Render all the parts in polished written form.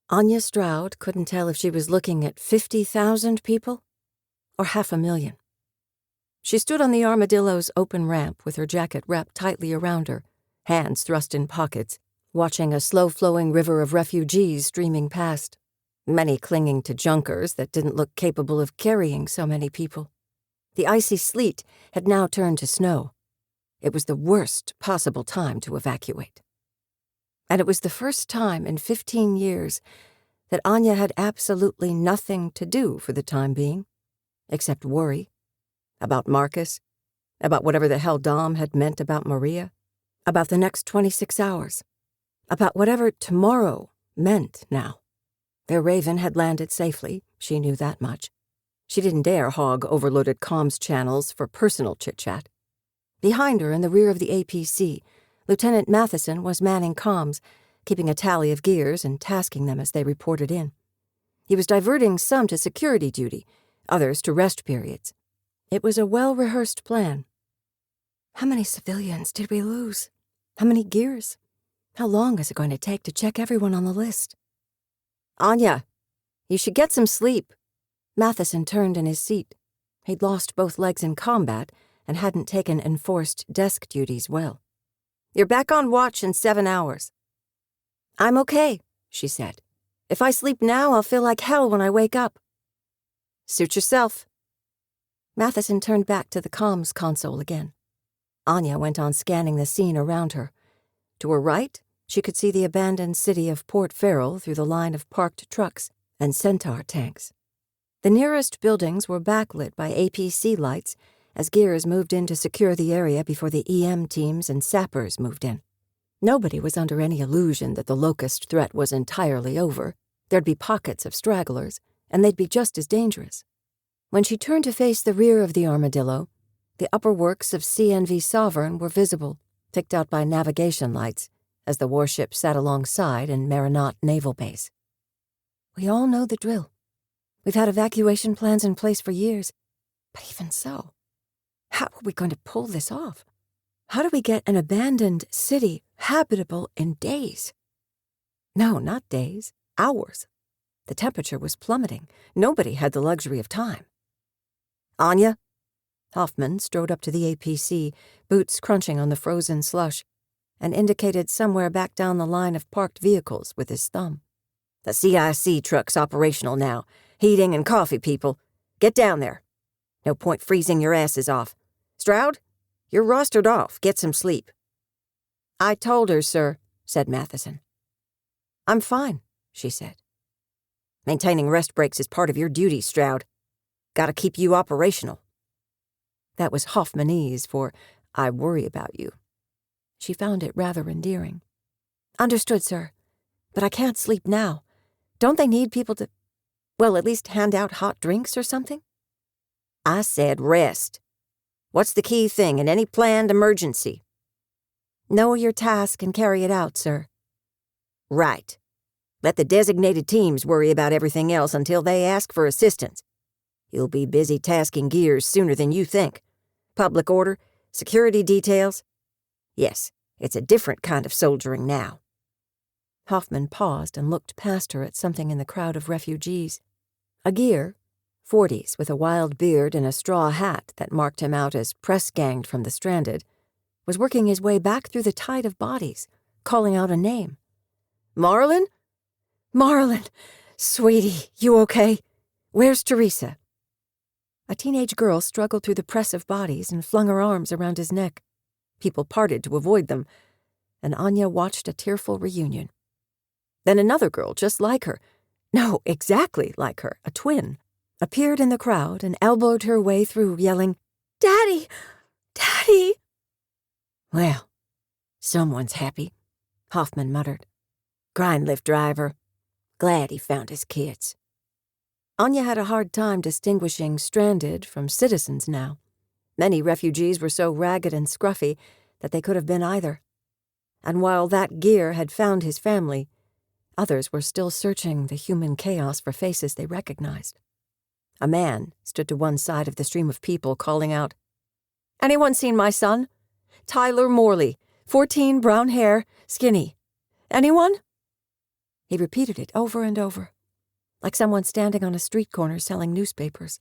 Anya Stroud couldn't tell if she was looking at 50,000 people or 500,000. She stood on the armadillo's open ramp with her jacket wrapped tightly around her, hands thrust in pockets, watching a slow-flowing river of refugees streaming past, many clinging to junkers that didn't look capable of carrying so many people. The icy sleet had now turned to snow. It was the worst possible time to evacuate. And it was the first time in 15 years that Anya had absolutely nothing to do for the time being, except worry about Marcus, about whatever the hell Dom had meant about Maria, about the next 26 hours, about whatever tomorrow meant now. Their Raven had landed safely, she knew that much. She didn't dare hog overloaded comms channels for personal chit-chat. Behind her, in the rear of the APC, Lieutenant Matheson was manning comms, keeping a tally of gears and tasking them as they reported in. He was diverting some to security duty, others to rest periods. It was a well-rehearsed plan. How many civilians did we lose? How many gears? How long is it going to take to check everyone on the list? Anya, you should get some sleep. Matheson turned in his seat. He'd lost both legs in combat and hadn't taken enforced desk duties well. You're back on watch in 7 hours. I'm okay, she said. If I sleep now, I'll feel like hell when I wake up. Suit yourself. Matheson turned back to the comms console again. Anya went on scanning the scene around her. To her right, she could see the abandoned city of Port Farrell through the line of parked trucks and Centaur tanks. The nearest buildings were backlit by APC lights as gears moved in to secure the area before the EM teams and sappers moved in. Nobody was under any illusion that the locust threat was entirely over. There'd be pockets of stragglers, and they'd be just as dangerous. When she turned to face the rear of the Armadillo, the upper works of CNV Sovereign were visible, picked out by navigation lights, as the warship sat alongside in Marinot Naval Base. We all know the drill. We've had evacuation plans in place for years, but even so, how are we going to pull this off? How do we get an abandoned city habitable in days? No, not days, hours. The temperature was plummeting. Nobody had the luxury of time. Anya? Hoffman strode up to the APC, boots crunching on the frozen slush, and indicated somewhere back down the line of parked vehicles with his thumb. The CIC truck's operational now. Heating and coffee, people. Get down there. No point freezing your asses off. Stroud, you're rostered off. Get some sleep. I told her, sir, said Matheson. I'm fine, she said. Maintaining rest breaks is part of your duties, Stroud. Gotta keep you operational. That was Hoffmanese for, I worry about you. She found it rather endearing. Understood, sir. But I can't sleep now. Don't they need people to, well, at least hand out hot drinks or something? I said rest. What's the key thing in any planned emergency? Know your task and carry it out, sir. Right. Let the designated teams worry about everything else until they ask for assistance. You'll be busy tasking gears sooner than you think. Public order, security details. Yes, it's a different kind of soldiering now. Hoffman paused and looked past her at something in the crowd of refugees. A gear, 40s with a wild beard and a straw hat that marked him out as press-ganged from the stranded, was working his way back through the tide of bodies, calling out a name. Marlin? Marlin! Sweetie, you okay? Where's Teresa? A teenage girl struggled through the press of bodies and flung her arms around his neck. People parted to avoid them, and Anya watched a tearful reunion. Then another girl just like her, no, exactly like her, a twin, appeared in the crowd and elbowed her way through, yelling, Daddy! Daddy! Well, someone's happy, Hoffman muttered. Grind lift driver. Glad he found his kids. Anya had a hard time distinguishing stranded from citizens now. Many refugees were so ragged and scruffy that they could have been either. And while that gear had found his family, others were still searching the human chaos for faces they recognized. A man stood to one side of the stream of people, calling out, Anyone seen my son? Tyler Morley, 14, brown hair, skinny. Anyone? He repeated it over and over, like someone standing on a street corner selling newspapers.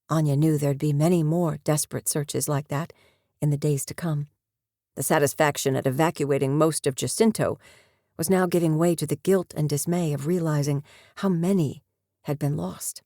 Anya knew there'd be many more desperate searches like that in the days to come. The satisfaction at evacuating most of Jacinto was now giving way to the guilt and dismay of realizing how many had been lost.